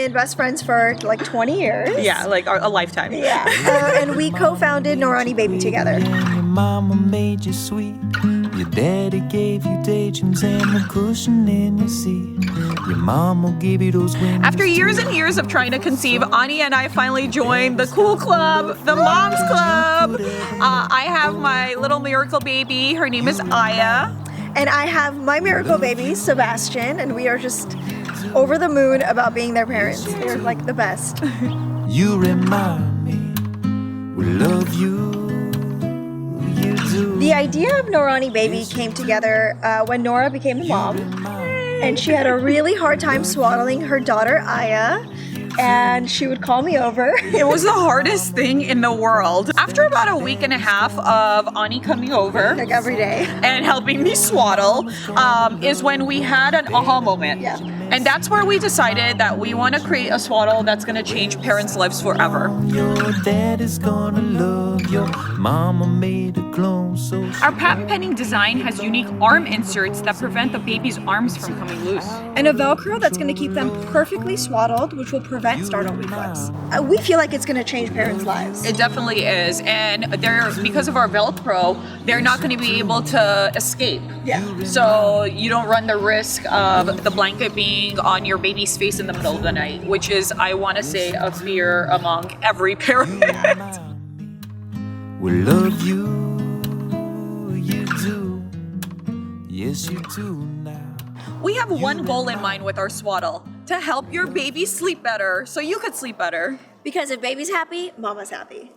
been best friends for like 20 years. Yeah, like a lifetime. Yeah. And we co-founded Norani Baby together. Your mama made you sweet. Your daddy gave you daydreams and a cushion in your seat. Your mama gave you those wings. After years and years of trying to conceive, Ani and I finally joined the cool club, the Moms Club. I have my little miracle baby. Her name is Aya. And I have my miracle baby, Sebastian, and we are just over the moon about being their parents. They're like the best. You remind me, we love you. You do. The idea of Norani Baby came together when Nora became a mom, and she had a really hard time swaddling her daughter Aya, and she would call me over. It was the hardest thing in the world. After about a week and a half of Ani coming over Like every day. and helping me swaddle, is when we had an aha moment. Yeah. And that's where we decided that we want to create a swaddle that's going to change parents' lives forever. Your dad is gonna love your mama made a clone so Our patent pending design has unique arm inserts that prevent the baby's arms from coming loose. And a Velcro that's going to keep them perfectly swaddled, which will prevent startle reflex. We feel like it's going to change parents' lives. It definitely is, and because of our Velcro, they're not going to be able to escape. Yeah. So you don't run the risk of the blanket being on your baby's face in the middle of the night, which is, I want to say, a fear among every parent. we love you. You do. Yes, you do now. We have one goal in mind with our swaddle: to help your baby sleep better so you could sleep better. Because if baby's happy, mama's happy.